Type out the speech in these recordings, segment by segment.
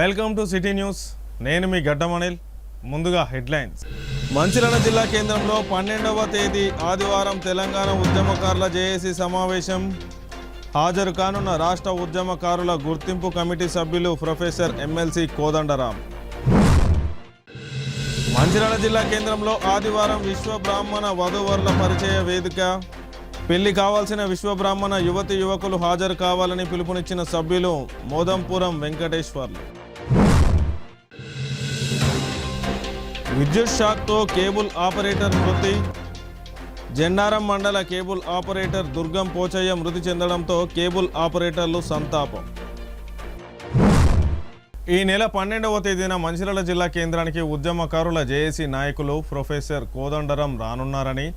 Welcome to city news. నేను మీ గడ్డమనిల్. ముందుగా headlines. Mancherial జిల్లా కేంద్రంలో 12వ తేదీ ఆదివారం తెలంగాణ ఉద్యమకారుల జేఏసీ సమావేశం. హాజరు కానున్న రాష్ట్ర ఉద్యమకారుల గుర్తింపు కమిటీ సభ్యులు ప్రొఫెసర్ ఎమ్మెల్సీ కోదండరాం. మంచిర్యాల జిల్లా కేంద్రంలో ఆదివారం విశ్వ బ్రాహ్మణ వధూవరుల పరిచయ వేదిక. పెళ్లి కావాల్సిన విశ్వబ్రాహ్మణ యువతి యువకులు హాజరు కావాలని పిలుపునిచ్చిన సభ్యులు మోదంపురం వెంకటేశ్వర్లు. విద్యుత్ షాక్తో కేబుల్ ఆపరేటర్ మృతి. జెండారం మండల కేబుల్ ఆపరేటర్ దుర్గం పోచయ్య మృతి చెందడంతో కేబుల్ ఆపరేటర్లు సంతాపం. ఈ నెల 12వ తేదీన మంచిర్యాల జిల్లా కేంద్రానికి ఉద్యమకారుల జేఏసీ నాయకులు ప్రొఫెసర్ కోదండరాం రానున్నారని,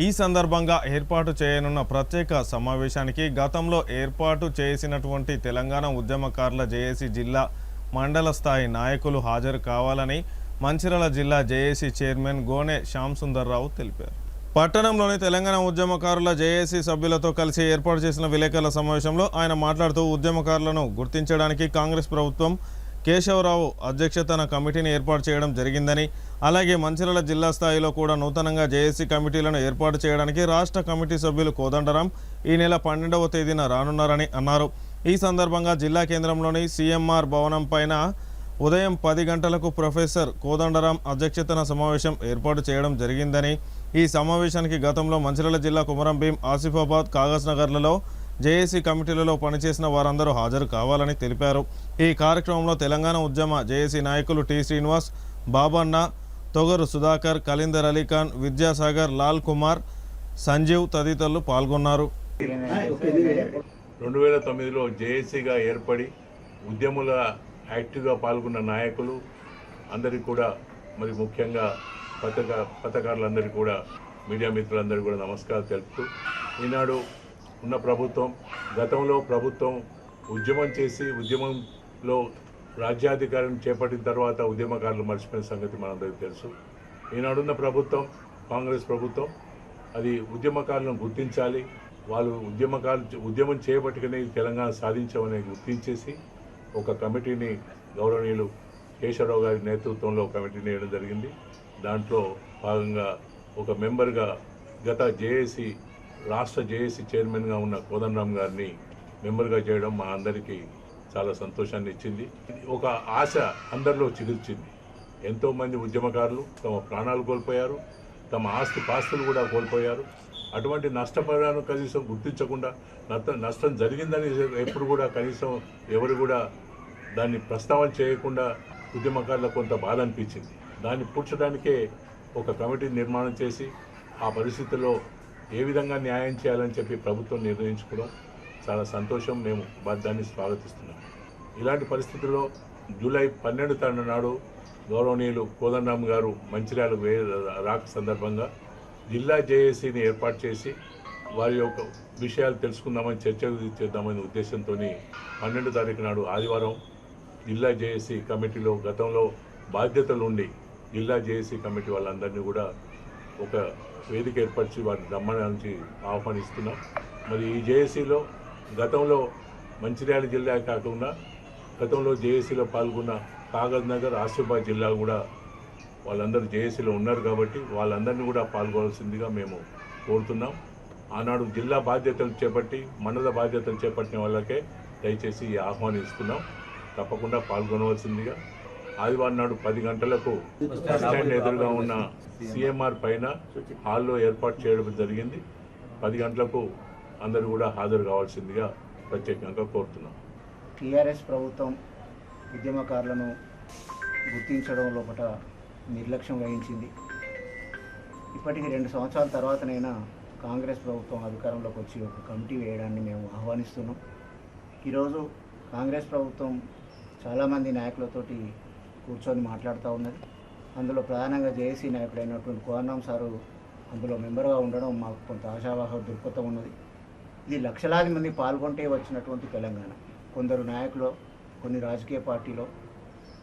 ఈ సందర్భంగా ఏర్పాటు చేయనున్న ప్రత్యేక సమావేశానికి గతంలో ఏర్పాటు చేసినటువంటి తెలంగాణ ఉద్యమకారుల జేఏసీ జిల్లా మండల స్థాయి నాయకులు హాజరు కావాలని మంచిర్యాల జిల్లా జేఏసీ చైర్మన్ గోనె శ్యాంసుందర్రావు తెలిపారు. పట్టణంలోని తెలంగాణ ఉద్యమకారుల జేఏసీ సభ్యులతో కలిసి ఏర్పాటు చేసిన విలేకరుల సమావేశంలో ఆయన మాట్లాడుతూ ఉద్యమకారులను గుర్తించడానికి కాంగ్రెస్ ప్రభుత్వం కేశవరావు అధ్యక్షతన కమిటీని ఏర్పాటు చేయడం జరిగిందని, అలాగే మంచిర్యాల జిల్లా స్థాయిలో కూడా నూతనంగా జేఏసీ కమిటీలను ఏర్పాటు చేయడానికి రాష్ట్ర కమిటీ సభ్యులు కోదండరాం ఈ నెల 12వ తేదీన రానున్నారని అన్నారు. ఈ సందర్భంగా జిల్లా కేంద్రంలోని సీఎంఆర్ భవనం పైన ఉదయం 10 గంటలకు ప్రొఫెసర్ కోదండరాం అధ్యక్షతన సమావేశం ఏర్పాటు చేయడం జరిగిందని, ఈ సమావేశానికి గతంలో మంచిర్యాల జిల్లా కుమరం భీం, ఆసిఫాబాద్, కాగజ్ నగర్లలో జేఏసీ కమిటీలలో పనిచేసిన వారందరూ హాజరు కావాలని తెలిపారు. ఈ కార్యక్రమంలో తెలంగాణ ఉద్యమ జేఏసీ నాయకులు టి శ్రీనివాస్, బాబన్న, తొగరు సుధాకర్, కలీందర్ అలీఖాన్, విద్యాసాగర్, లాల్ కుమార్, సంజీవ్ తదితరులు పాల్గొన్నారు. 2009లో జేఏసీగా ఏర్పడి ఉద్యముల యాక్టివ్గా పాల్గొన్న నాయకులు అందరికీ కూడా, మరి ముఖ్యంగా పత్రికారులందరికీ కూడా, మీడియా మిత్రులందరికీ కూడా నమస్కారం తెలుపుతూ, ఈనాడు ఉన్న ప్రభుత్వం, గతంలో ప్రభుత్వం ఉద్యమం చేసి ఉద్యమంలో రాజ్యాధికారం చేపట్టిన తర్వాత ఉద్యమకారులు మర్చిపోయిన సంగతి మనందరికీ తెలుసు. ఈనాడున్న ప్రభుత్వం, కాంగ్రెస్ ప్రభుత్వం, అది ఉద్యమకారులను గుర్తించాలి, వాళ్ళు ఉద్యమం చేపట్టుకుని తెలంగాణ సాధించామని గుర్తించేసి ఒక కమిటీని గౌరవనీయులు కేశవరావు గారి నేతృత్వంలో కమిటీని వేయడం జరిగింది. దాంట్లో భాగంగా ఒక మెంబర్గా గత జేఏసీ రాష్ట్ర జేఏసీ చైర్మన్గా ఉన్న కోదండరాం గారిని మెంబర్గా చేయడం మా అందరికీ చాలా సంతోషాన్ని ఇచ్చింది. ఒక ఆశ అందరిలో చిగుర్చింది. ఎంతోమంది ఉద్యమకారులు తమ ప్రాణాలు కోల్పోయారు, తమ పాస్తులు కూడా కోల్పోయారు. అటువంటి నష్టపరిహారం కనీసం గుర్తించకుండా, నష్టం జరిగిందని ఎప్పుడు కూడా కనీసం ఎవరు కూడా దాన్ని ప్రస్తావన చేయకుండా ఉద్యమకారులకు కొంత బాధ అనిపించింది. దాన్ని పూడ్చడానికే ఒక కమిటీ నిర్మాణం చేసి ఆ పరిస్థితుల్లో ఏ విధంగా న్యాయం చేయాలని చెప్పి ప్రభుత్వం నిర్ణయించుకోవడం చాలా సంతోషం. మేము దాన్ని స్వాగతిస్తున్నాం. ఇలాంటి పరిస్థితుల్లో జూలై 12 తారీఖు నాడు గౌరవనీయులు కోదండరాం గారు మంచిర్యాల రాక సందర్భంగా జిల్లా జేఏసీని ఏర్పాటు చేసి వారి యొక్క విషయాలు తెలుసుకుందామని, చర్చ చేద్దామనే ఉద్దేశంతో 12 తారీఖు నాడు ఆదివారం జిల్లా జేఏసీ కమిటీలో గతంలో బాధ్యతలు ఉండి జిల్లా జేఏసీ కమిటీ వాళ్ళందరినీ కూడా ఒక వేదిక ఏర్పరిచి వారిని రమ్మడానికి ఆహ్వానిస్తున్నాం. మరి ఈ జేఏసీలో గతంలో మంచిర్యాల జిల్లా కాకుండా గతంలో జేఏసీలో పాల్గొన్న కాగజ్ నగర్, ఆసిఫాబాద్ జిల్లా కూడా వాళ్ళందరూ జేఏసీలో ఉన్నారు కాబట్టి వాళ్ళందరినీ కూడా పాల్గొనాల్సిందిగా మేము కోరుతున్నాం. ఆనాడు జిల్లా బాధ్యతలు చేపట్టి మండల బాధ్యతలు చేపట్టిన వాళ్ళకే దయచేసి ఆహ్వానిస్తున్నాం. తప్పకుండా పాల్గొనవలసిందిగా. ఆదివారం నాడు 10 గంటలకు బస్ స్టాండ్ ఎదురుగా ఉన్న సీఎంఆర్ పైన హాల్లో ఏర్పాటు చేయడం జరిగింది. 10 గంటలకు అందరూ కూడా హాజరు కావాల్సిందిగా ప్రత్యేకంగా కోరుతున్నాం. టీఆర్ఎస్ ప్రభుత్వం ఉద్యమకారులను గుర్తించడం లోపల నిర్లక్ష్యం వహించింది. ఇప్పటికి 2 సంవత్సరాల తర్వాతనైనా కాంగ్రెస్ ప్రభుత్వం అధికారంలోకి వచ్చి ఒక కమిటీ వేయడాన్ని మేము ఆహ్వానిస్తున్నాం. ఈరోజు కాంగ్రెస్ ప్రభుత్వం చాలామంది నాయకులతోటి కూర్చొని మాట్లాడుతూ ఉన్నది. అందులో ప్రధానంగా జేఏసీ నాయకుడైనటువంటి కోదండరాం సారు అందులో మెంబర్గా ఉండడం మాకు కొంత ఆశావాహ దృక్పథం ఉన్నది. ఇది లక్షలాది మంది పాల్గొంటే వచ్చినటువంటి తెలంగాణ. కొందరు నాయకులు కొన్ని రాజకీయ పార్టీలో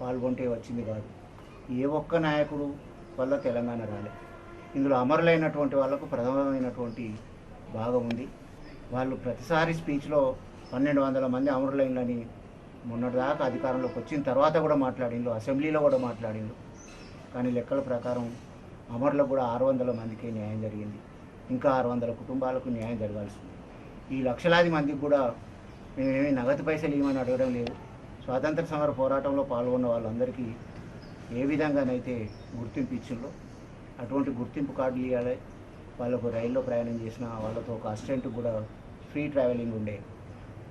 పాల్గొంటే వచ్చింది కాదు. ఏ ఒక్క నాయకుడు వల్ల తెలంగాణ రాలే. ఇందులో అమరులైనటువంటి వాళ్ళకు ప్రథమమైనటువంటి భాగం ఉంది. వాళ్ళు ప్రతిసారి స్పీచ్లో 1200 మంది అమరులైనని మొన్నటిదాకా అధికారంలోకి వచ్చిన తర్వాత కూడా మాట్లాడిండు, అసెంబ్లీలో కూడా మాట్లాడిండు. కానీ లెక్కల ప్రకారం అమరులకు కూడా 600 మందికి న్యాయం జరిగింది. ఇంకా 600 కుటుంబాలకు న్యాయం జరగాల్సింది. ఈ లక్షలాది మందికి కూడా మేమేమీ నగదు పైసలు ఇవ్వమని అడగడం లేదు. స్వాతంత్ర సమర పోరాటంలో పాల్గొన్న వాళ్ళందరికీ ఏ విధంగానైతే గుర్తింపు ఇచ్చిందో అటువంటి గుర్తింపు కార్డులు ఇవ్వాలి. వాళ్ళకు రైల్లో ప్రయాణం చేసిన వాళ్ళతో ఒక అసిస్టెంట్ కూడా ఫ్రీ ట్రావెలింగ్ ఉండే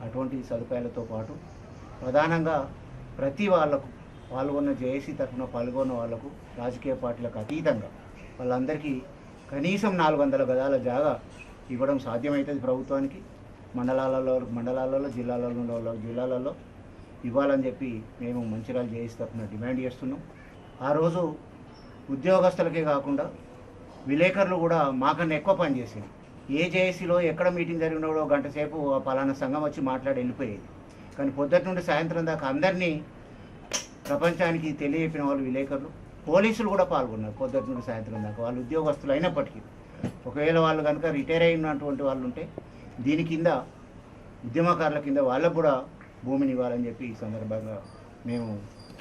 అటువంటి సదుపాయాలతో పాటు ప్రధానంగా ప్రతి వాళ్లకు పాల్గొన్న జేఏసీ తరఫున పాల్గొన్న వాళ్లకు రాజకీయ పార్టీలకు అతీతంగా వాళ్ళందరికీ కనీసం 400 గజాల జాగా ఇవ్వడం సాధ్యమవుతుంది. ప్రభుత్వానికి మండలాలలో జిల్లాలలో ఇవ్వాలని చెప్పి మేము మంచిర్యాల జేఏసీ తరఫున డిమాండ్ చేస్తున్నాం. ఆ రోజు ఉద్యోగస్తులకే కాకుండా విలేకరులు కూడా మాకన్నా ఎక్కువ పనిచేసింది. ఏ జేఏసీలో ఎక్కడ మీటింగ్ జరిగినాడో గంట సేపు పలానా సంఘం వచ్చి మాట్లాడి వెళ్ళిపోయేది. కానీ పొద్దుటి నుండి సాయంత్రం దాకా అందరినీ ప్రపంచానికి తెలియజెప్పిన వాళ్ళు విలేకరులు, పోలీసులు కూడా పాల్గొన్నారు. పొద్దుటి నుండి సాయంత్రం దాకా వాళ్ళు ఉద్యోగస్తులు అయినప్పటికీ ఒకవేళ వాళ్ళు కనుక రిటైర్ అయినటువంటి వాళ్ళు ఉంటే దీని కింద ఉద్యమకారుల కింద వాళ్ళకు కూడా భూమిని ఇవ్వాలని చెప్పి ఈ సందర్భంగా మేము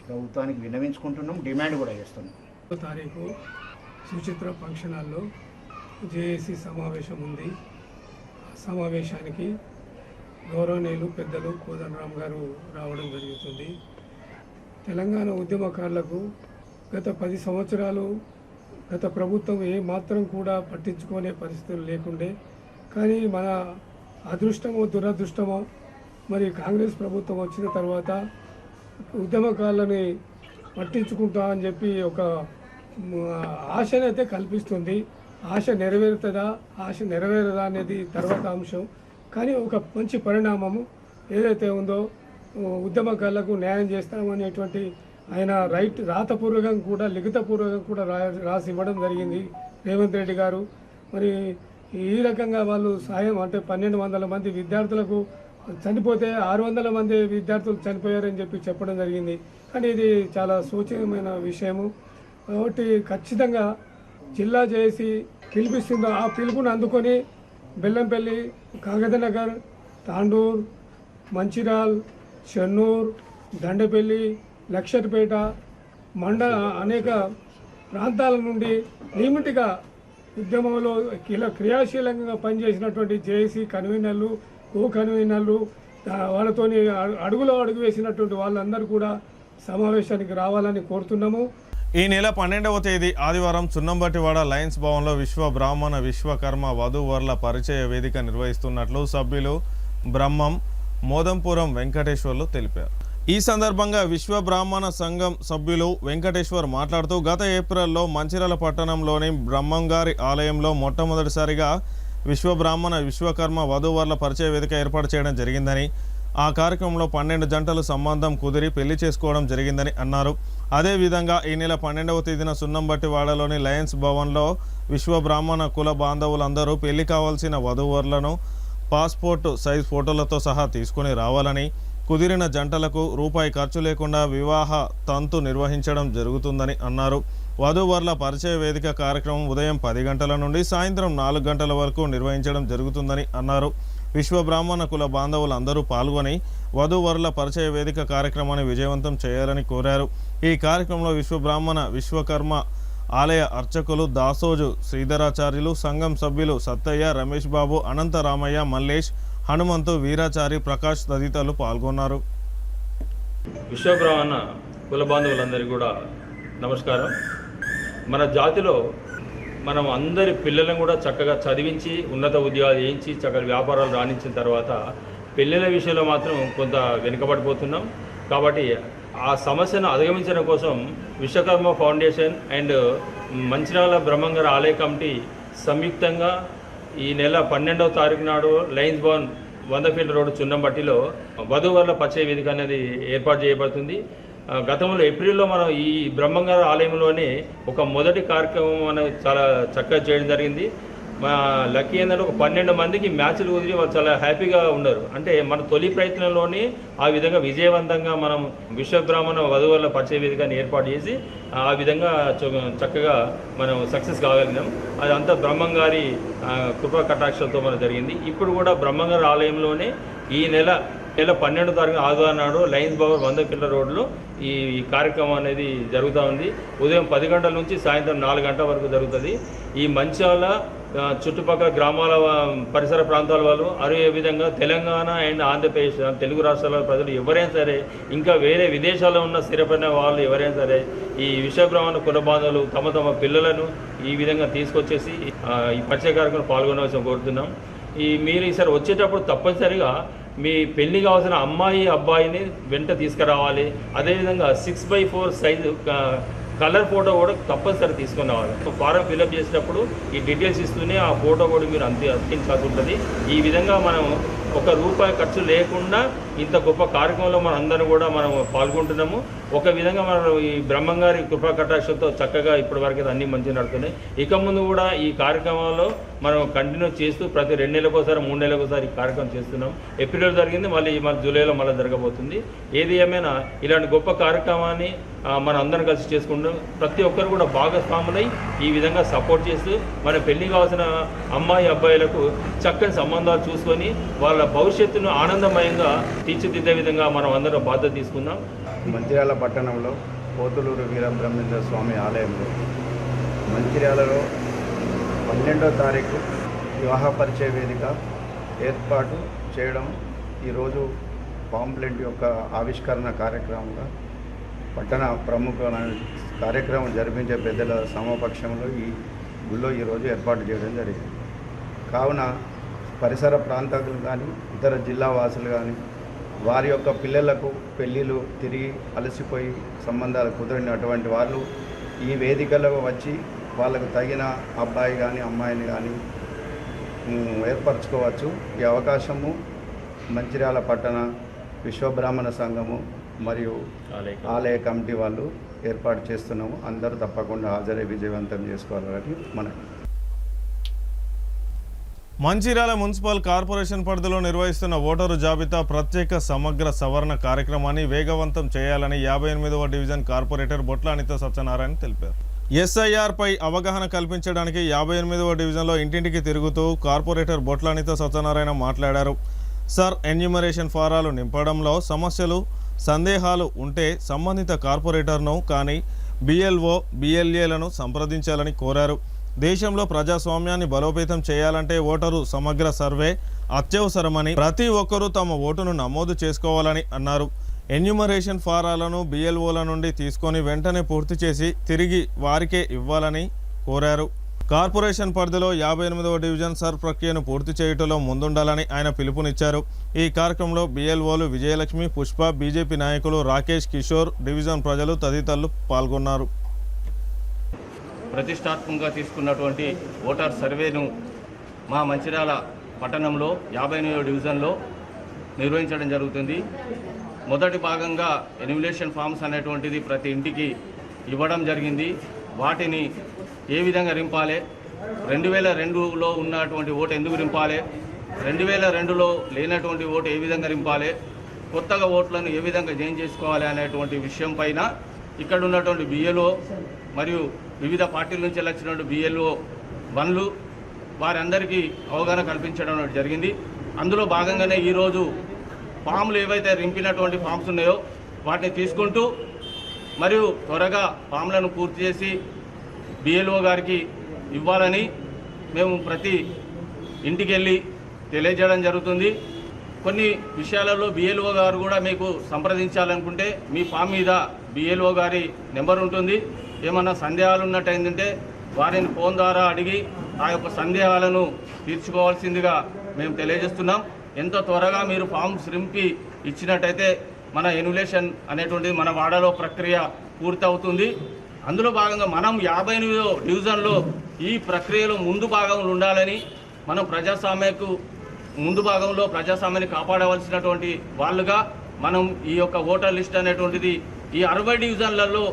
ప్రభుత్వానికి విన్నవించుకుంటున్నాం, డిమాండ్ కూడా చేస్తున్నాం. తారీఖు సుచిత్ర ఫంక్షన్ హాల్లో జేఏసీ సమావేశం ఉంది. ఆ సమావేశానికి గౌరవనీయులు పెద్దలు కోదండరామ్ గారు రావడం జరుగుతుంది. తెలంగాణ ఉద్యమకారులకు గత 10 సంవత్సరాలు గత ప్రభుత్వం ఏ మాత్రం కూడా పట్టించుకునే పరిస్థితులు లేకుండే. కానీ మన అదృష్టమో దురదృష్టమో మరి కాంగ్రెస్ ప్రభుత్వం వచ్చిన తర్వాత ఉద్యమకారులని పట్టించుకుంటా అని చెప్పి ఒక ఆశనైతే కల్పిస్తుంది. ఆశ నెరవేరుతుందా ఆశ నెరవేరదా అనేది తర్వాత అంశం. కానీ ఒక మంచి పరిణామము ఏదైతే ఉందో ఉద్యమకారులకు న్యాయం చేస్తామనేటువంటి ఆయన రాతపూర్వకంగా కూడా లిఖితపూర్వకంగా కూడా రాసి ఇవ్వడం జరిగింది రేవంత్ రెడ్డి గారు. మరి ఈ రకంగా వాళ్ళు సాయం అంటే 1200 మంది విద్యార్థులకు చనిపోతే 600 మంది విద్యార్థులు చనిపోయారని చెప్పి చెప్పడం జరిగింది. కానీ ఇది చాలా శోచనీయమైన విషయము. కాబట్టి ఖచ్చితంగా జిల్లా చేసి పిలిపిస్తుందో ఆ పిలుపును అందుకొని బెల్లంపల్లి, కాగదనగర్, తాండూర్, మంచిర్యాల్, చెన్నూర్, దండపల్లి, లక్షర్పేట అనేక ప్రాంతాల నుండి లిమిట్గా ఉద్యమంలో క్రియాశీలంగా పనిచేసినటువంటి జేఏసీ కన్వీనర్లు, కో కన్వీనర్లు, వాళ్ళతో అడుగులో అడుగు వేసినటువంటి వాళ్ళందరూ కూడా సమావేశానికి రావాలని కోరుతున్నాము. ఈ నెల 12వ తేదీ ఆదివారం సున్నంబట్టివాడ లయన్స్ భవన్లో విశ్వ బ్రాహ్మణ విశ్వకర్మ వధూవరుల పరిచయ వేదిక నిర్వహిస్తున్నట్లు సభ్యులు బ్రహ్మం మోదంపురం వెంకటేశ్వర్లు తెలిపారు. ఈ సందర్భంగా విశ్వ బ్రాహ్మణ సంఘం సభ్యులు వెంకటేశ్వర్ మాట్లాడుతూ గత ఏప్రిల్లో మంచిర్యాల పట్టణంలోని బ్రహ్మంగారి ఆలయంలో మొట్టమొదటిసారిగా విశ్వ బ్రాహ్మణ విశ్వకర్మ వధూవరుల పరిచయ వేదిక ఏర్పాటు చేయడం జరిగిందని, ఆ కార్యక్రమంలో 12 జంటలు సంబంధం కుదిరి పెళ్లి చేసుకోవడం జరిగిందని అన్నారు. అదేవిధంగా ఈ నెల 12వ తేదీన సున్నంబట్టివాడలోని లయన్స్ భవన్లో విశ్వ బ్రాహ్మణ కుల బాంధవులందరూ పెళ్లి కావాల్సిన వధూవరులను పాస్పోర్ట్ సైజ్ ఫోటోలతో సహా తీసుకుని రావాలని, కుదిరిన జంటలకు రూపాయి ఖర్చు లేకుండా వివాహ తంతు నిర్వహించడం జరుగుతుందని అన్నారు. వధూవరుల పరిచయ వేదిక కార్యక్రమం ఉదయం 10 గంటల నుండి సాయంత్రం 4 గంటల వరకు నిర్వహించడం జరుగుతుందని అన్నారు. విశ్వ బ్రాహ్మణ కుల బాంధవులందరూ పాల్గొని వధూవరుల పరిచయ వేదిక కార్యక్రమాన్ని విజయవంతం చేయాలని కోరారు. ఈ కార్యక్రమంలో విశ్వ బ్రాహ్మణ విశ్వకర్మ ఆలయ అర్చకులు దాసోజు శ్రీధరాచార్యులు, సంఘం సభ్యులు సత్తయ్య, రమేష్ బాబు, అనంతరామయ్య, మల్లేష్, హనుమంతు, వీరాచారి, ప్రకాష్ తదితరులు పాల్గొన్నారు. విశ్వబ్రాహ్మణ కుల బాంధవులందరికీ కూడా నమస్కారం. మన జాతిలో మనం అందరి పిల్లలను కూడా చక్కగా చదివించి ఉన్నత ఉద్యోగాలు చేయించి చక్కగా వ్యాపారాలు రాణించిన తర్వాత పెళ్ళిళ్ళ విషయంలో మాత్రం కొంత వెనుకబడిపోతున్నాం. కాబట్టి ఆ సమస్యను అధిగమించడం కోసం విశ్వకర్మ ఫౌండేషన్ అండ్ మంచిర్యాల బ్రహ్మంగారి ఆలయ కమిటీ సంయుక్తంగా ఈ నెల 12వ తారీఖు నాడు లయన్స్ భవన్ 100 ఫీట్ల రోడ్డు చున్నంబట్టిలో వధూవరుల పరిచయ వేదిక అనేది ఏర్పాటు చేయబడుతుంది. గతంలో ఏప్రిల్లో మనం ఈ బ్రహ్మంగారి ఆలయంలోనే ఒక మొదటి కార్యక్రమం అనేది చాలా చక్కగా చేయడం జరిగింది. మా లక్కీ ఏంటంటే ఒక 12 మందికి మ్యాచ్లు కుదిరి వాళ్ళు చాలా హ్యాపీగా ఉన్నారు. అంటే మన తొలి ప్రయత్నంలోనే ఆ విధంగా విజయవంతంగా మనం విశ్వబ్రాహ్మణ వధువుల పరిచయ వేదికని ఏర్పాటు చేసి ఆ విధంగా చక్కగా మనం సక్సెస్ కాగలిగినాం. అదంతా బ్రహ్మంగారి కృపా కటాక్షలతో మనం జరిగింది. ఇప్పుడు కూడా బ్రహ్మంగారి ఆలయంలోనే ఈ నెల నెల 12వ తారీఖున ఆదివారం నాడు లయన్స్ భవన్ 100 ఫీట్ల రోడ్లో ఈ కార్యక్రమం అనేది జరుగుతూ ఉంది. ఉదయం 10 గంటల నుంచి సాయంత్రం 4 గంటల వరకు జరుగుతుంది. ఈ మంచాల చుట్టుపక్కల గ్రామాల పరిసర ప్రాంతాల వాళ్ళు అదే విధంగా తెలంగాణ అండ్ ఆంధ్రప్రదేశ్ తెలుగు రాష్ట్రాల ప్రజలు ఎవరైనా సరే, ఇంకా వేరే విదేశాల్లో ఉన్న స్థిరపడిన వాళ్ళు ఎవరైనా సరే ఈ విషబ్రహ్మణ కుల బాంధవులు తమ తమ పిల్లలను ఈ విధంగా తీసుకొచ్చేసి ఈ పరిచయ కార్యక్రమం పాల్గొనవలసిన కోరుతున్నాం. మీరు ఈసారి వచ్చేటప్పుడు తప్పనిసరిగా మీ పెళ్లి కావాల్సిన అమ్మాయి అబ్బాయిని వెంట తీసుకురావాలి. అదేవిధంగా 6x4 సైజు కలర్ ఫోటో కూడా తప్పనిసరి తీసుకుని రావాలి. ఫారం ఫిల్అప్ చేసేటప్పుడు ఈ డీటెయిల్స్ ఇస్తూనే ఆ ఫోటో కూడా మీరు అందించాల్సి ఉంటుంది. ఈ విధంగా మనం ₹1 ఖర్చు లేకుండా ఇంత గొప్ప కార్యక్రమంలో మనం అందరం కూడా మనం పాల్గొంటున్నాము. ఒక విధంగా మనం ఈ బ్రహ్మంగారి కృపా కటాక్షంతో చక్కగా ఇప్పటి వరకు అన్నీ మంచిగా నడుతున్నాయి. ఇక ముందు కూడా ఈ కార్యక్రమాల్లో మనం కంటిన్యూ చేస్తూ ప్రతి 2 నెలలకోసారి 3 నెలలకోసారి ఈ కార్యక్రమం చేస్తున్నాం. ఏప్రిల్లో జరిగింది, మళ్ళీ జూలైలో మళ్ళీ జరగబోతుంది. ఏది ఏమైనా ఇలాంటి గొప్ప కార్యక్రమాన్ని మనం అందరం కలిసి చేసుకుంటాం. ప్రతి ఒక్కరు కూడా భాగస్వాములై ఈ విధంగా సపోర్ట్ చేస్తూ మన పెళ్లి కావాల్సిన అమ్మాయి అబ్బాయిలకు చక్కని సంబంధాలు చూసుకొని వాళ్ళ భవిష్యత్తును ఆనందమయంగా తీర్చిదిద్దే విధంగా మనం అందరం బాధ్యత తీసుకుందాం. మంచిర్యాల పట్టణంలో పోతులూరు వీరబ్రహ్మేంద్ర స్వామి ఆలయంలో మంచిర్యాలలో 12వ తారీఖు వివాహ పరిచయ వేదిక ఏర్పాటు చేయడం, ఈరోజు పాంప్లెంట్ యొక్క ఆవిష్కరణ కార్యక్రమంగా పట్టణ ప్రముఖ కార్యక్రమం జరిపించే పెద్దల సమపక్షంలో ఈ గుళ్ళో ఈరోజు ఏర్పాటు చేయడం జరిగింది. కావున పరిసర ప్రాంతాలు కానీ ఇతర జిల్లా వాసులు కానీ వారి యొక్క పిల్లలకు పెళ్ళిళ్ళు తిరిగి అలసిపోయి సంబంధాలు కుదిరినటువంటి వాళ్ళు ఈ వేదికలో వచ్చి వాళ్ళకు తగిన అబ్బాయి కానీ అమ్మాయిని కానీ ఏర్పరచుకోవచ్చు. ఈ అవకాశము మంచిర్యాల పట్టణ విశ్వబ్రాహ్మణ సంఘము మరియు ఆలయ కమిటీ వాళ్ళు ఏర్పాటు చేస్తున్నాము. అందరూ తప్పకుండా హాజరై విజయవంతం చేసుకోవాలని మనకి. మంచిర్యాల మున్సిపల్ కార్పొరేషన్ పరిధిలో నిర్వహిస్తున్న ఓటరు జాబితా ప్రత్యేక సమగ్ర సవరణ కార్యక్రమాన్ని వేగవంతం చేయాలని 58వ డివిజన్ కార్పొరేటర్ బొట్ల అనిత సత్యనారాయణ తెలిపారు. ఎస్ఐఆర్ పై అవగాహన కల్పించడానికి 58వ డివిజన్లో ఇంటింటికి తిరుగుతూ కార్పొరేటర్ బొట్ల అనిత సత్యనారాయణ మాట్లాడారు. సర్ ఎన్యూమరేషన్ ఫారాలు నింపడంలో సమస్యలు సందేహాలు ఉంటే సంబంధిత కార్పొరేటర్ను కానీ బిఎల్ఓ బిఎల్ఏలను సంప్రదించాలని కోరారు. దేశంలో ప్రజాస్వామ్యాన్ని బలోపేతం చేయాలంటే ఓటరు సమగ్ర సర్వే అత్యవసరమని, ప్రతి ఒక్కరూ తమ ఓటును నమోదు చేసుకోవాలని అన్నారు. ఎన్యూమరేషన్ ఫారాలను బిఎల్ఓల నుండి తీసుకొని వెంటనే పూర్తి చేసి తిరిగి వారికే ఇవ్వాలని కోరారు. కార్పొరేషన్ పరిధిలో 58వ డివిజన్ సర్ ప్రక్రియను పూర్తి చేయటంలో ముందుండాలని ఆయన పిలుపునిచ్చారు. ఈ కార్యక్రమంలో బిఎల్ఓలు విజయలక్ష్మి, పుష్ప, బీజేపీ నాయకులు రాకేష్, కిషోర్, డివిజన్ ప్రజలు తదితరులు పాల్గొన్నారు. ప్రతిష్టాత్మకంగా తీసుకున్నటువంటి ఓటర్ సర్వేను మా మంచిర్యాల పట్టణంలో 58వ డివిజన్లో నిర్వహించడం జరుగుతుంది. మొదటి భాగంగా ఎన్యుమిలేషన్ ఫామ్స్ అనేటువంటిది ప్రతి ఇంటికి ఇవ్వడం జరిగింది. వాటిని ఏ విధంగా రింపాలి, 2002లో ఉన్నటువంటి ఓటు ఎందుకు రింపాలి, 2002లో లేనటువంటి ఓటు ఏ విధంగా రింపాలి, కొత్తగా ఓట్లను ఏ విధంగా చేంజ్ చేసుకోవాలి అనేటువంటి విషయం పైన ఇక్కడ ఉన్నటువంటి బిఎల్ఓ మరియు వివిధ పార్టీల నుంచి వచ్చినటువంటి బిఎల్ఓ వన్లు వారందరికీ అవగాహన కల్పించడం జరిగింది. అందులో భాగంగానే ఈరోజు ఫామ్లు ఏవైతే రింపినటువంటి ఫామ్స్ ఉన్నాయో వాటిని తీసుకుంటూ మరియు త్వరగా ఫామ్లను పూర్తి చేసి బిఎల్ఓ గారికి ఇవ్వాలని మేము ప్రతి ఇంటికి వెళ్ళి తెలియజేయడం జరుగుతుంది. కొన్ని విషయాలలో బిఎల్ఓ గారు కూడా మీకు సంప్రదించాలనుకుంటే మీ ఫామ్ మీద బిఎల్ఓ గారి నెంబర్ ఉంటుంది. ఏమన్నా సందేహాలు ఉన్నట్టు ఏంటంటే వారిని ఫోన్ ద్వారా అడిగి ఆ యొక్క సందేహాలను తీర్చుకోవాల్సిందిగా మేము తెలియజేస్తున్నాం. ఎంత త్వరగా మీరు ఫామ్స్ రింపి ఇచ్చినట్టయితే మన ఎన్యుమిలేషన్ అనేటువంటిది మన వాడలో ప్రక్రియ పూర్తవుతుంది. అందులో భాగంగా మనం 58వ డివిజన్లో ఈ ప్రక్రియలో ముందు భాగంలో ఉండాలని, మనం ప్రజాస్వామ్యకు ముందు భాగంలో ప్రజాస్వామ్యాన్ని కాపాడవలసినటువంటి వాళ్ళుగా మనం ఈ యొక్క ఓటర్ లిస్ట్ అనేటువంటిది ఈ 60 డివిజన్లలో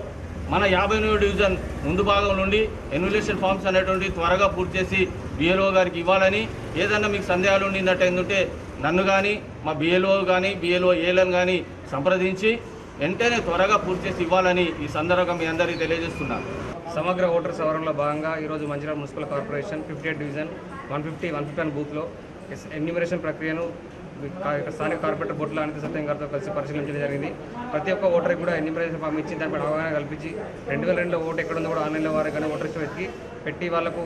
మన 58వ డివిజన్ ముందు భాగం నుండి ఎన్యుమిలేషన్ ఫామ్స్ అనేటువంటి త్వరగా పూర్తి చేసి బిఎల్ఓ గారికి ఇవ్వాలని, ఏదన్నా మీకు సందేహాలు ఉండినట్టయిందంటే నన్ను కానీ మా బిఎల్ఓ కానీ బిఎల్ఓ ఏలను కానీ సంప్రదించి వెంటనే త్వరగా పూర్తి చేసి ఇవ్వాలని ఈ సందర్భంగా మీ అందరికీ తెలియజేస్తున్నాను. సమగ్ర ఓటర్ సవరణలో భాగంగా ఈరోజు మంచిర్యాల మున్సిపల్ కార్పొరేషన్ 58 డివిజన్ 150 బూత్లో ఎన్యూమరేషన్ ప్రక్రియను స్థానిక కార్పొరేటర్ బొట్ల అనిత సత్యం గారితో కలిసి పరిశీలించడం జరిగింది. ప్రతి ఒక్క ఓటర్కి కూడా ఎన్యూమరేషన్ ఫామ్ ఇచ్చి దానిపై అవగాహన కల్పించి 2002లో ఓటు ఎక్కడ ఉందో కూడా ఆన్లైన్లో వారు కానీ ఓటర్స్ వెతికి పెట్టి వాళ్ళకు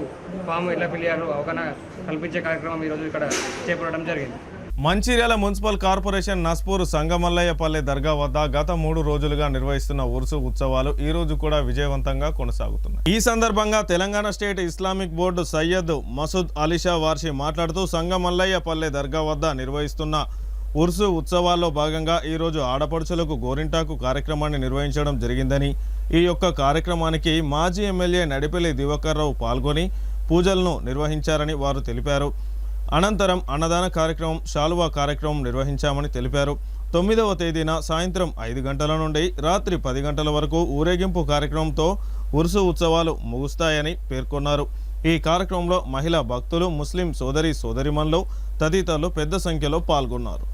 ఫామ్ ఎలా ఫిల్ చేయాలో అవగాహన కల్పించే కార్యక్రమం ఈరోజు ఇక్కడ చేపట్టడం జరిగింది. మంచిర్యాల మున్సిపల్ కార్పొరేషన్ నస్పూర్ సంగమల్లయ్యపల్లె దర్గా వద్ద గత 3 రోజులుగా నిర్వహిస్తున్న ఉర్సు ఉత్సవాలు ఈ రోజు కూడా విజయవంతంగా కొనసాగుతున్నాయి. ఈ సందర్భంగా Telangana state Islamic board Syed Masood Alisha Warsi మాట్లాడుతూ సంగమల్లయ్యపల్లె దర్గా వద్ద నిర్వహిస్తున్న ఉర్సు ఉత్సవాల్లో భాగంగా ఈరోజు ఆడపడుచులకు గోరింటాకు కార్యక్రమాన్ని నిర్వహించడం జరిగిందని, ఈ యొక్క కార్యక్రమానికి మాజీ ఎమ్మెల్యే నడిపెల్లి దివాకర్ రావు పాల్గొని పూజలను నిర్వహించారని వారు తెలిపారు. అనంతరం అన్నదాన కార్యక్రమం, శాలువా కార్యక్రమం నిర్వహించామని తెలిపారు. 9వ తేదీన సాయంత్రం 5 గంటల నుండి రాత్రి 10 గంటల వరకు ఊరేగింపు కార్యక్రమంతో ఉర్సు ఉత్సవాలు ముగుస్తాయని పేర్కొన్నారు. ఈ కార్యక్రమంలో మహిళా భక్తులు, ముస్లిం సోదరిమణులు తదితరులు పెద్ద సంఖ్యలో పాల్గొన్నారు.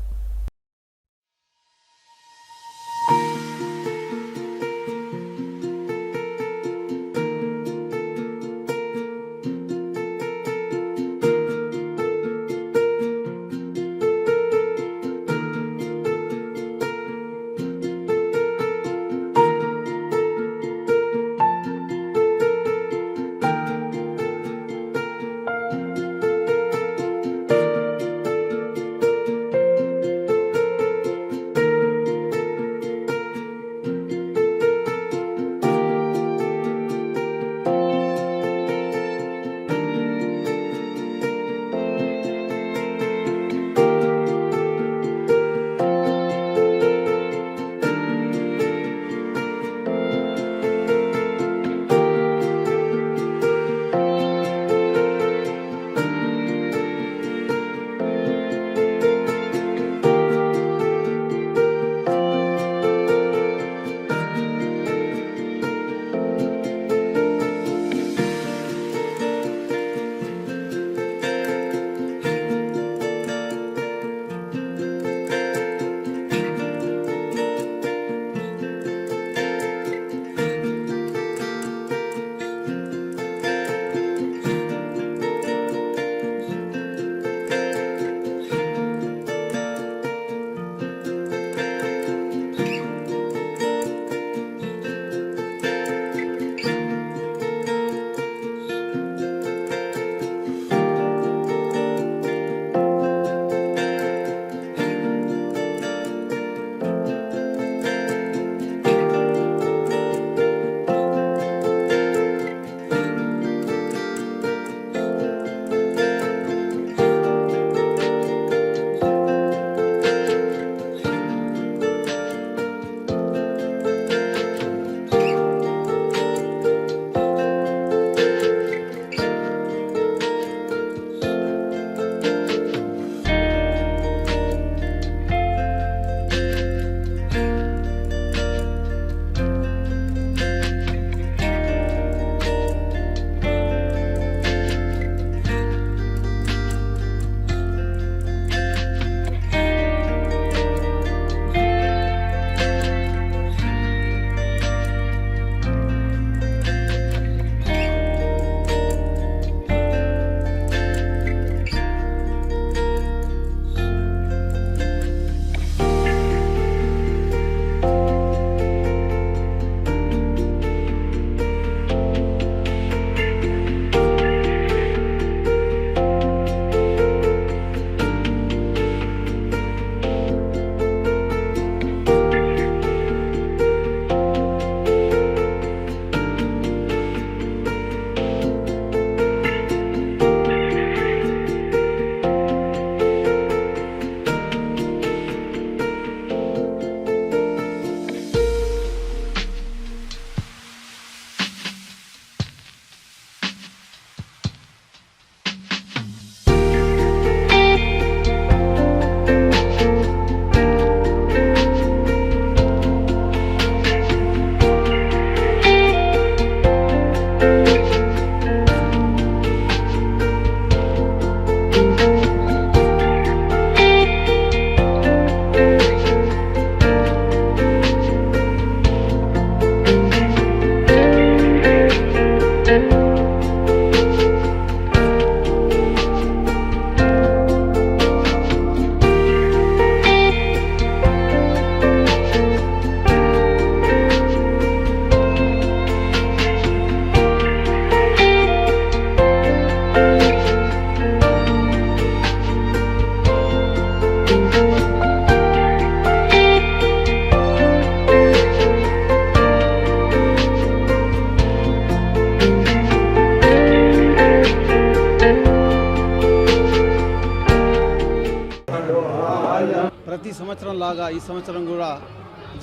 ఈ సంవత్సరం కూడా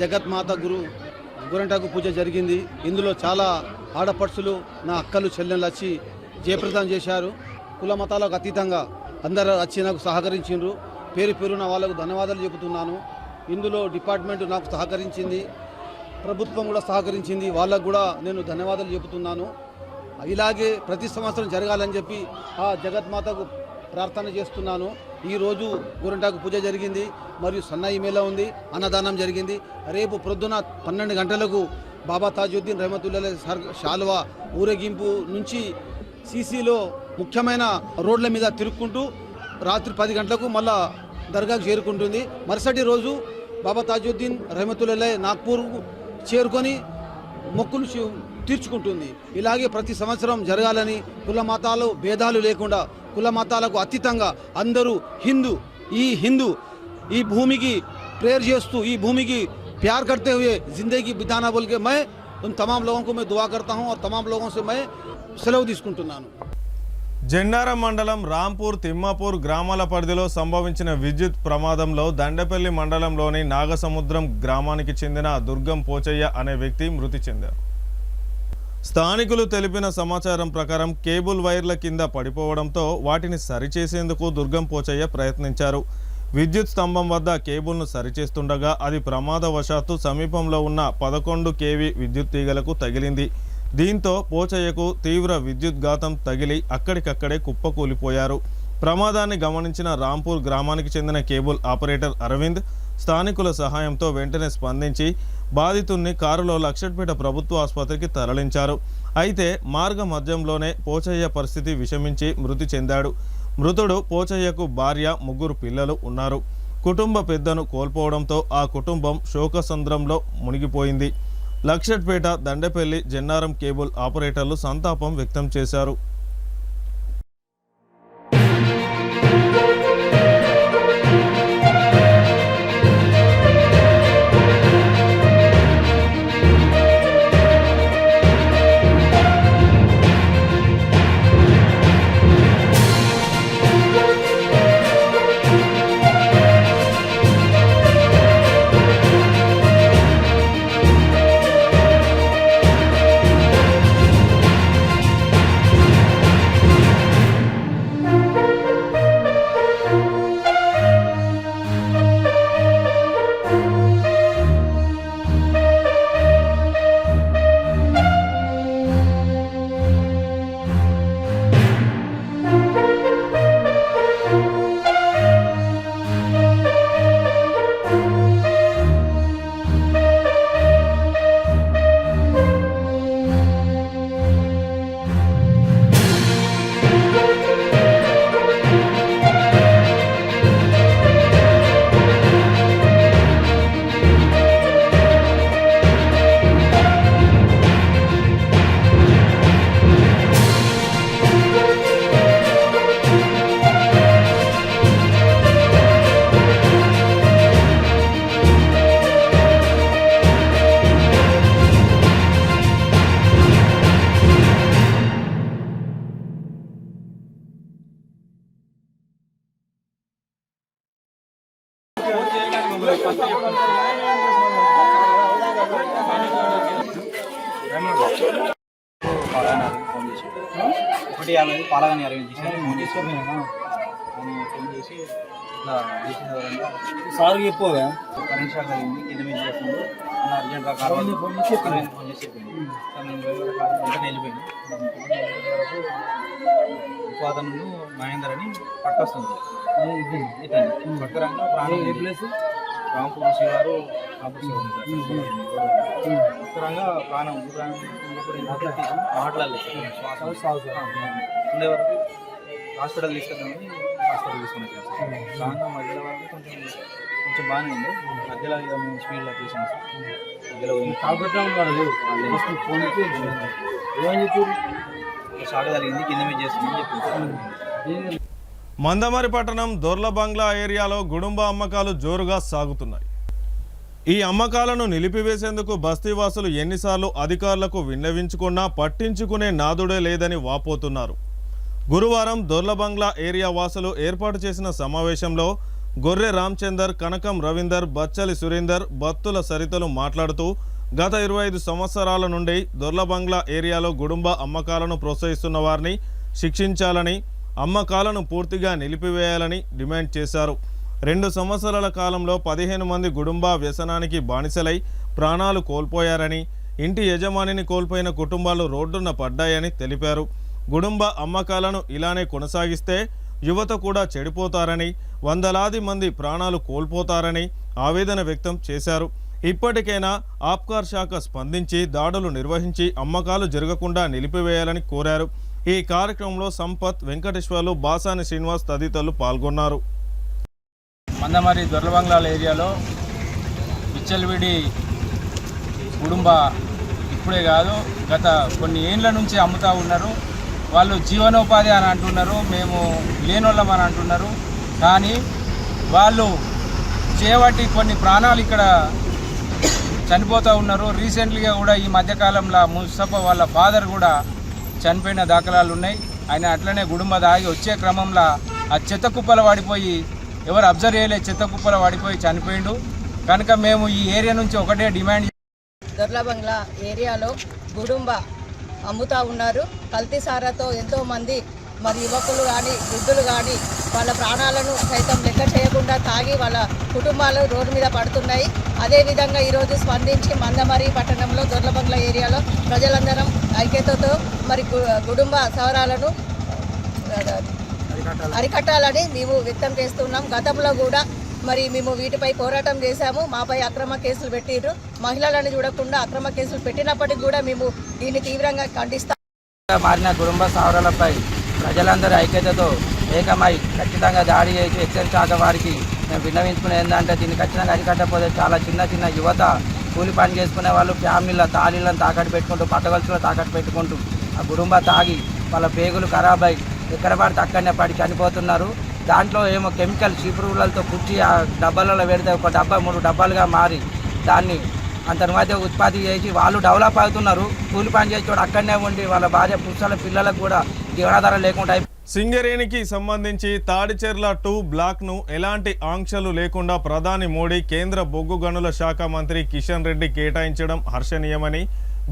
జగత్మాత గోరంటాకు పూజ జరిగింది. ఇందులో చాలా ఆడపడుచులు, నా అక్కలు, చెల్లెళ్ళు వచ్చి జయప్రదం చేశారు. కుల మతాలకు అతీతంగా అందరూ వచ్చి నాకు సహకరించారు. పేరు పేరున వాళ్ళకు ధన్యవాదాలు చెబుతున్నాను. ఇందులో డిపార్ట్మెంట్ నాకు సహకరించింది, ప్రభుత్వం కూడా సహకరించింది. వాళ్ళకు కూడా నేను ధన్యవాదాలు చెబుతున్నాను. ఇలాగే ప్రతి సంవత్సరం జరగాలని చెప్పి ఆ జగత్మాతకు ప్రార్థన చేస్తున్నాను. ఈరోజు గోరంటాకు పూజ జరిగింది, మరియు సన్నాయి మేళ ఉంది, అన్నదానం జరిగింది. రేపు ప్రొద్దున 12 గంటలకు బాబా తాజుద్దీన్ రహమతుల్లాహి శాలువా ఊరేగింపు నుంచి సీసీలో ముఖ్యమైన రోడ్ల మీద తిరుక్కుంటూ రాత్రి 10 గంటలకు మళ్ళా దర్గాకు చేరుకుంటుంది. మరుసటి రోజు బాబా తాజుద్దీన్ రహమతుల్లాహి నాగ్పూర్ చేరుకొని మొక్కులు తీర్చుకుంటుంది. ఇలాగే ప్రతి సంవత్సరం జరగాలని, కుల మతాలు భేదాలు లేకుండా, కుల మతాలకు అతీతంగా అందరూ హిందూ ఈ భూమికి ప్రేయర్ చేస్తూ, ఈ భూమికి प्यार करते हुए जिंदगी बिताना बोल के मैं उन तमाम लोगों को मैं दुआ करता हूं और तमाम लोगों से मैं సెలవు తీసుకుంటున్నాను. జెండారం మండలం రాంపూర్, తిమ్మాపూర్ గ్రామాల పరిధిలో సంభవించిన విద్యుత్ ప్రమాదంలో దండపల్లి మండలంలోని నాగసముద్రం గ్రామానికి చెందిన దుర్గం పోచయ్య అనే వ్యక్తి మృతి చెందారు. స్థానికులు తెలిపిన సమాచారం ప్రకారం కేబుల్ వైర్ల కింద పడిపోవడంతో వాటిని సరిచేసేందుకు దుర్గం పోచయ్య ప్రయత్నించారు. విద్యుత్ స్తంభం వద్ద కేబుల్ను సరిచేస్తుండగా అది ప్రమాదవశాత్తు సమీపంలో ఉన్న 11 kV విద్యుత్ తీగలకు తగిలింది. దీంతో పోచయ్యకు తీవ్ర విద్యుద్ఘాతం తగిలి అక్కడికక్కడే కుప్పకూలిపోయారు. ప్రమాదాన్ని గమనించిన రాంపూర్ గ్రామానికి చెందిన కేబుల్ ఆపరేటర్ అరవింద్ స్థానికుల సహాయంతో వెంటనే స్పందించి బాధితుణ్ణి కారులో లక్షట్పేట ప్రభుత్వ ఆసుపత్రికి తరలించారు. అయితే మార్గ మధ్యంలోనే పోచయ్య పరిస్థితి విషమించి మృతి చెందాడు. మృతుడు పోచయ్యకు భార్య, 3 పిల్లలు ఉన్నారు. కుటుంబ పెద్దను కోల్పోవడంతో ఆ కుటుంబం శోకసంద్రంలో మునిగిపోయింది. లక్షట్పేట, దండపల్లి, జెన్నారం కేబుల్ ఆపరేటర్లు సంతాపం వ్యక్తం చేశారు. ఫోన్ చేసి 1:50 పాలగాని అరేంజ్ చేసి ఫోన్ చేసి ఇట్లా చేసిన సార్ చెప్పోగా కరెంట్ షాక్ అయింది, కింద మీద చేస్తుంది అన్న అర్జెంట్గా కార్ ఫోన్ చేసి చెప్పింది. సార్ నేను వెంటనే వెళ్ళిపోయాను. ఉపాదను మహేందర్ అని పట్టొస్తుంది పట్టుకురాగా ప్రాణం ఏ ప్లేస్ రాంపూర్ శివారు పట్టుకురాగా ప్రాణం మాట్లాడలేదు ఉండే వరకు హాస్పిటల్ తీసుకెళ్తామని హాస్పిటల్ తీసుకుని వచ్చాను. సాయంత్రం మధ్యలో వరకు కొంచెం బాగానే ఉంది. మధ్యలో మేము స్పీడ్లో తీసాము సార్. మధ్యలో షాక్ జరిగింది, కింద మీద చేస్తుందని చెప్పింది. మందమరి పట్టణం దొర్లబంగ్లా ఏరియాలో గుడుంబ అమ్మకాలు జోరుగా సాగుతున్నాయి. ఈ అమ్మకాలను నిలిపివేసేందుకు బస్తీవాసులు ఎన్నిసార్లు అధికారులకు విన్నవించుకున్నా పట్టించుకునే నాదుడే లేదని వాపోతున్నారు. గురువారం దొర్లబంగ్లా ఏరియా వాసులు ఏర్పాటు చేసిన సమావేశంలో గొర్రె రామచందర్, కనకం రవీందర్, బచ్చలి సురేందర్, బత్తుల సరితలు మాట్లాడుతూ గత 25 సంవత్సరాల నుండి దొర్లబంగ్లా ఏరియాలో గుడుంబ అమ్మకాలను ప్రోత్సహిస్తున్న వారిని శిక్షించాలని, అమ్మకాలను పూర్తిగా నిలిపివేయాలని డిమాండ్ చేశారు. 2 సంవత్సరాల కాలంలో 15 మంది గుడుంబ వ్యసనానికి బానిసలై ప్రాణాలు కోల్పోయారని, ఇంటి యజమానిని కోల్పోయిన కుటుంబాలు రోడ్డున పడ్డాయని తెలిపారు. గుడుంబ అమ్మకాలను ఇలానే కొనసాగిస్తే యువత కూడా చెడిపోతారని, వందలాది మంది ప్రాణాలు కోల్పోతారని ఆవేదన వ్యక్తం చేశారు. ఇప్పటికైనా ఆబ్కార్ శాఖ స్పందించి దాడులు నిర్వహించి అమ్మకాలు జరగకుండా నిలిపివేయాలని కోరారు. ఈ కార్యక్రమంలో సంపత్, వెంకటేశ్వర్లు, బాసాని శ్రీనివాస్ తదితరులు పాల్గొన్నారు. మందమరి దొర్లబంగ్లాల ఏరియాలో విచ్చలవిడి కుటుంబ ఇప్పుడే కాదు గత కొన్ని ఏండ్ల నుంచి అమ్ముతూ ఉన్నారు. వాళ్ళు జీవనోపాధి అని అంటున్నారు, మేము లేనోళ్ళం అని అంటున్నారు. కానీ వాళ్ళు చేయబట్టి కొన్ని ప్రాణాలు ఇక్కడ చనిపోతూ ఉన్నారు. రీసెంట్లీగా కూడా ఈ మధ్యకాలంలో ముస్తఫా వాళ్ళ ఫాదర్ కూడా చనిపోయిన దాఖలాలు ఉన్నాయి. ఆయన అట్లనే గుడుంబ దాగి వచ్చే క్రమంలో ఆ చెత్త కుప్పల పడిపోయి, ఎవరు అబ్జర్వ్ చేయలే, చెత్త కుప్పల పడిపోయి చనిపోయిండు. కనుక మేము ఈ ఏరియా నుంచి ఒకటే డిమాండ్, దొర్లబంగ్లా ఏరియాలో గుడుంబ అమ్ముతూ ఉన్నారు. కల్తీ సారాతో ఎంతోమంది మరి యువకులు కానీ వృద్ధులు కానీ వాళ్ళ ప్రాణాలను సైతం లెక్క చేయకుండా తాగి వాళ్ళ కుటుంబాలు రోడ్డు మీద పడుతున్నాయి. అదేవిధంగా ఈరోజు స్పందించి మందమరి పట్టణంలో దొర్లబంగ్లా ఏరియాలో ప్రజలందరం ఐక్యతతో మరి కుటుంబ సవరాలను అరికట్టాలని మేము వ్యక్తం చేస్తున్నాం. గతంలో కూడా మరి మేము వీటిపై పోరాటం చేశాము. మాపై అక్రమ కేసులు పెట్టిర్రు. మహిళలను చూడకుండా అక్రమ కేసులు పెట్టినప్పటికీ కూడా మేము దీన్ని తీవ్రంగా ఖండిస్తాం. మారిన కుటుంబ సవరాలపై ప్రజలందరూ ఐక్యతతో ఏకమై ఖచ్చితంగా దాడి చేసి ఎక్సైజ్ శాఖ వారికి మేము విన్నవించుకునే ఏంటంటే దీన్ని ఖచ్చితంగా అరికట్టకపోతే చాలా చిన్న యువత కూలి పని చేసుకునే వాళ్ళు ఫ్యామిలీల తాళీలను తాకట్టు పెట్టుకుంటూ, పట్టగలుసులో తాకట్టు పెట్టుకుంటూ ఆ కుటుంబ తాగి వాళ్ళ పేగులు ఖరాబ్ అయి ఎక్కడ పడితే అక్కడనే పడి చనిపోతున్నారు. దాంట్లో ఏమో కెమికల్ చీపురులతో పుచ్చి ఆ డబ్బాలలో పెడితే ఒక డబ్బా 3 డబ్బాలుగా మారి దాన్ని అంతటి మధ్య ఉత్పత్తి చేసి వాళ్ళు డెవలప్ అవుతున్నారు. కూలి పని చేసేవాడు అక్కడనే ఉండి వాళ్ళ భార్య పురుషుల పిల్లలకు కూడా జీవనాధారం లేకుండా. సింగరేణికి సంబంధించి తాడిచెర్ల 2 బ్లాక్ను ఎలాంటి ఆంక్షలు లేకుండా ప్రధాని మోడీ కేంద్ర బొగ్గు గనుల శాఖ మంత్రి కిషన్ రెడ్డి కేటాయించడం హర్షణీయమని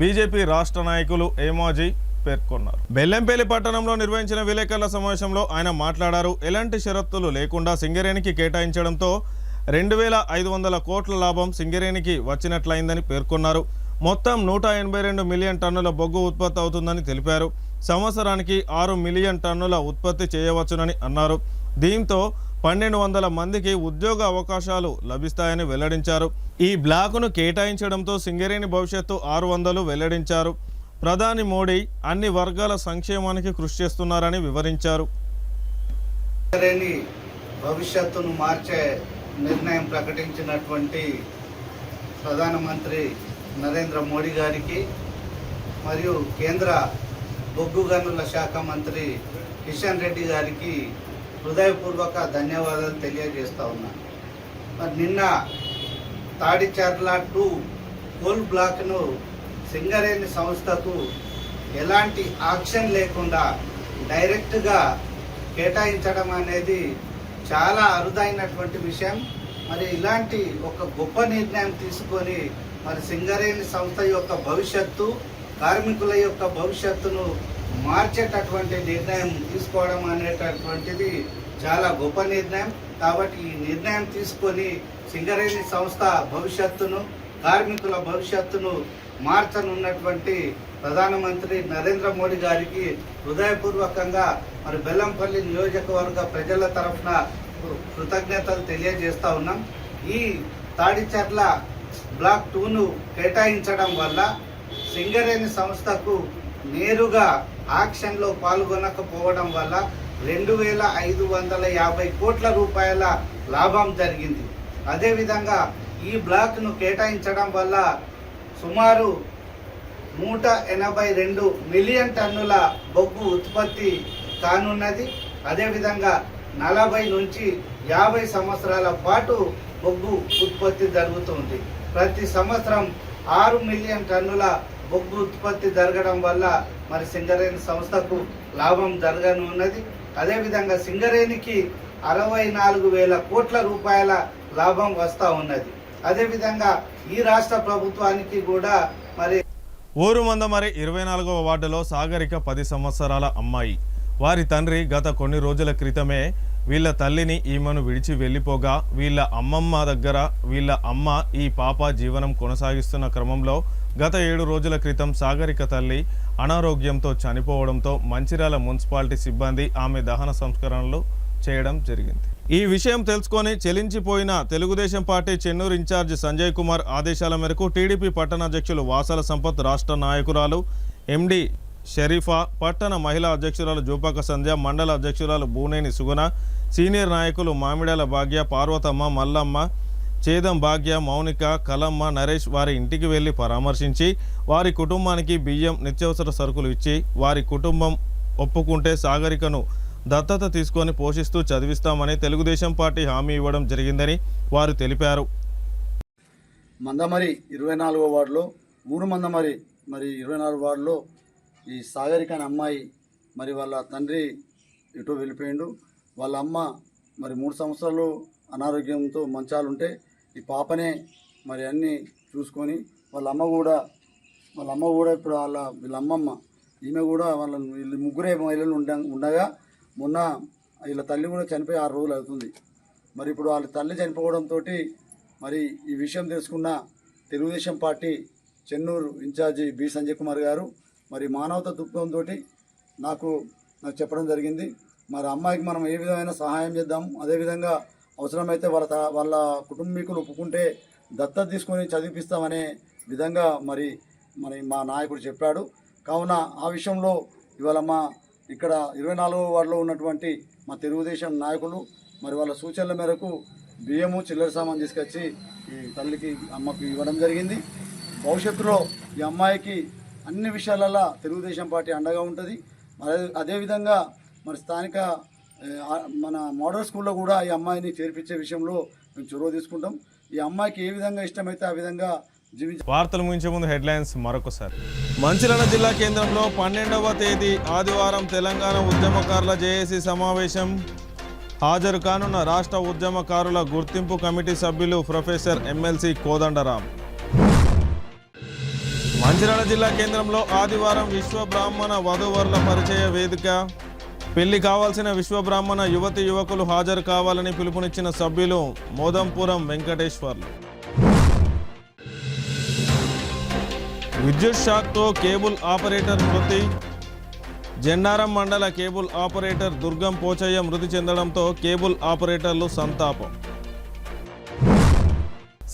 బీజేపీ రాష్ట్ర నాయకులు ఏమాజీ పేర్కొన్నారు. బెల్లంపల్లి పట్టణంలో నిర్వహించిన విలేకరుల సమావేశంలో ఆయన మాట్లాడారు. ఎలాంటి షరతులు లేకుండా సింగరేణికి కేటాయించడంతో 2500 కోట్ల లాభం సింగరేణికి వచ్చినట్లయిందని పేర్కొన్నారు. మొత్తం 182 మిలియన్ టన్నుల బొగ్గు ఉత్పత్తి అవుతుందని తెలిపారు. సంవత్సరానికి 6 మిలియన్ టన్నుల ఉత్పత్తి చేయవచ్చునని అన్నారు. దీంతో 1200 మందికి ఉద్యోగ అవకాశాలు లభిస్తాయని వెల్లడించారు. ఈ బ్లాకును కేటాయించడంతో సింగరేణి భవిష్యత్తు 600 వెల్లడించారు. ప్రధాని మోడీ అన్ని వర్గాల సంక్షేమానికి కృషి చేస్తున్నారని వివరించారు. సింగరేణి భవిష్యత్తును మార్చే నిర్ణయం ప్రకటించినటువంటి ప్రధానమంత్రి నరేంద్ర మోడీ గారికి మరియు కేంద్ర బొగ్గు గనుల శాఖ మంత్రి కిషన్ రెడ్డి గారికి హృదయపూర్వక ధన్యవాదాలు తెలియజేస్తా ఉన్నాను. మరి నిన్న తాడిచెర్ల 2 కోల్ బ్లాక్ను సింగరేణి సంస్థకు ఎలాంటి ఆక్షన్ లేకుండా డైరెక్ట్గా కేటాయించడం అనేది చాలా అరుదైనటువంటి విషయం. మరి ఇలాంటి ఒక గొప్ప నిర్ణయం తీసుకొని మరి సింగరేణి సంస్థ యొక్క భవిష్యత్తు, కార్మికుల యొక్క భవిష్యత్తును మార్చేటటువంటి నిర్ణయం తీసుకోవడం అనేటటువంటిది చాలా గొప్ప నిర్ణయం. కాబట్టి ఈ నిర్ణయం తీసుకొని సింగరేణి సంస్థ భవిష్యత్తును, కార్మికుల భవిష్యత్తును మార్చనున్నటువంటి ప్రధానమంత్రి నరేంద్ర మోడీ గారికి హృదయపూర్వకంగా మరి బెల్లంపల్లి నియోజకవర్గ ప్రజల తరఫున కృతజ్ఞతలు తెలియజేస్తా ఉన్నాం. ఈ తాడిచెర్ల బ్లాక్ 2ను కేటాయించడం వల్ల సింగరేణి సంస్థకు నేరుగా ఆక్షన్లో పాల్గొనకపోవడం వల్ల 2550 కోట్ల రూపాయల లాభం జరిగింది. అదేవిధంగా ఈ బ్లాక్ను కేటాయించడం వల్ల సుమారు 182 మిలియన్ టన్నుల బొగ్గు ఉత్పత్తి కానున్నది. అదేవిధంగా 40 నుంచి 50 సంవత్సరాల పాటు బొగ్గు ఉత్పత్తి జరుగుతుంది. ప్రతి సంవత్సరం 6 మిలియన్ టన్నుల బొగ్గు ఉత్పత్తి జరగడం వల్ల మరి సింగరేణి సంస్థకు లాభం జరగనున్నది. అదేవిధంగా సింగరేణికి 64,000 కోట్ల రూపాయల లాభం వస్తూ ఉన్నది. అదేవిధంగా ఈ రాష్ట్ర ప్రభుత్వానికి కూడా మరి ఊరు మందమరి 24వ వార్డులో సాగరిక 10 సంవత్సరాల అమ్మాయి. వారి తండ్రి గత కొన్ని రోజుల క్రితమే వీళ్ళ తల్లిని ఈమెను విడిచి వెళ్ళిపోగా వీళ్ళ అమ్మమ్మ దగ్గర వీళ్ళ అమ్మ ఈ పాప జీవనం కొనసాగిస్తున్న క్రమంలో గత 7 రోజుల క్రితం సాగరిక తల్లి అనారోగ్యంతో చనిపోవడంతో మంచిర్యాల మున్సిపాలిటీ సిబ్బంది ఆమె దహన సంస్కరణలు చేయడం జరిగింది. ఈ విషయం తెలుసుకొని చెలించిపోయిన తెలుగుదేశం పార్టీ చెన్నూరు ఇన్ఛార్జ్ సంజయ్ కుమార్ ఆదేశాల మేరకు టీడీపీ పట్టణాధ్యక్షులు వాసల సంపత్, రాష్ట్ర నాయకురాలు ఎండి షరీఫా, పట్టణ మహిళా అధ్యక్షురాలు జూపాక సంధ్య, మండల అధ్యక్షురాలు బూనేని సుగుణ, సీనియర్ నాయకులు మామిడాల భాగ్య, పార్వతమ్మ, మల్లమ్మ, చేదం భాగ్య, మౌనిక, కలమ్మ, నరేష్ వారి ఇంటికి వెళ్లి పరామర్శించి వారి కుటుంబానికి బియ్యం, నిత్యావసర సరుకులు ఇచ్చి వారి కుటుంబం ఒప్పుకుంటే సాగరికను దత్తత తీసుకొని పోషిస్తూ చదివిస్తామని తెలుగుదేశం పార్టీ హామీ ఇవ్వడం జరిగిందని వారు తెలిపారు. మందమరి 24వ వార్డులో ఊరు మందమరి 24 వార్డులో ఈ సాగరిక అనే అమ్మాయి మరి వాళ్ళ తండ్రి ఎటో వెళ్ళిపోయిండు. వాళ్ళ అమ్మ మరి 3 సంవత్సరాలు అనారోగ్యంతో మంచాలుంటే ఈ పాపనే మరి అన్నీ చూసుకొని వాళ్ళ అమ్మ కూడా ఇప్పుడు వీళ్ళ అమ్మమ్మ ఈమె కూడా వీళ్ళు ముగ్గురే మహిళలు ఉండగా మొన్న వీళ్ళ తల్లి కూడా చనిపోయి 6 రోజులు అవుతుంది. మరి ఇప్పుడు వాళ్ళ తల్లి చనిపోవడంతో మరి ఈ విషయం తెలుసుకున్న Telugu Desam party Chennur incharge B Sanjay Kumar గారు మరి మానవతా దృక్పథంతో నాకు చెప్పడం జరిగింది. మరి అమ్మాయికి మనం ఏ విధమైన సహాయం చేద్దాం, అదేవిధంగా అవసరమైతే వాళ్ళ కుటుంబీకులు ఒప్పుకుంటే దత్తత తీసుకొని చదివిపిస్తామనే విధంగా మరి మా నాయకుడు చెప్పాడు. కావున ఆ విషయంలో ఇవాళ ఇక్కడ 24వ వార్డులో ఉన్నటువంటి మా తెలుగుదేశం నాయకులు మరి వాళ్ళ సూచనల మేరకు బియ్యము, చిల్లర సామాన్ తీసుకొచ్చి ఈ తల్లికి అమ్మకు ఇవ్వడం జరిగింది. భవిష్యత్తులో ఈ అమ్మాయికి అన్ని విషయాలలో తెలుగుదేశం పార్టీ అండగా ఉంటుంది. మరి అదేవిధంగా మరి స్థానిక మన మోడల్ స్కూల్లో కూడా ఈ అమ్మాయిని చేర్పించే విషయంలో మేము చొరవ తీసుకుంటాం. ఈ అమ్మాయికి ఏ విధంగా ఇష్టమైతే ఆ విధంగా వార్తలు ముగించే ముందు హెడ్లైన్స్ మరొకసారి. మంచిర్యాల జిల్లా కేంద్రంలో 12వ తేదీ ఆదివారం తెలంగాణ ఉద్యమకారుల జేఏసీ సమావేశం. హాజరు కానున్న రాష్ట్ర ఉద్యమకారుల గుర్తింపు కమిటీ సభ్యులు ప్రొఫెసర్ ఎమ్మెల్సీ కోదండరాం. మంచిర్యాల జిల్లా కేంద్రంలో ఆదివారం విశ్వ బ్రాహ్మణ వధూవరుల పరిచయ వేదిక. పెళ్లి కావాల్సిన విశ్వ బ్రాహ్మణ యువతి యువకులు హాజరు కావాలని పిలుపునిచ్చిన సభ్యులు మోదంపురం వెంకటేశ్వర్లు. విద్యుత్ షాక్తో కేబుల్ ఆపరేటర్ మృతి. జెండారం మండల కేబుల్ ఆపరేటర్ దుర్గం పోచయ్య మృతి చెందడంతో కేబుల్ ఆపరేటర్లు సంతాపం.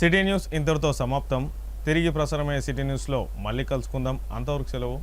సిటీ న్యూస్ ఇంతటితో సమాప్తం. తిరిగి ప్రసారమయ్యే సిటీ న్యూస్లో మళ్ళీ కలుసుకుందాం. అంతవరకు సెలవు.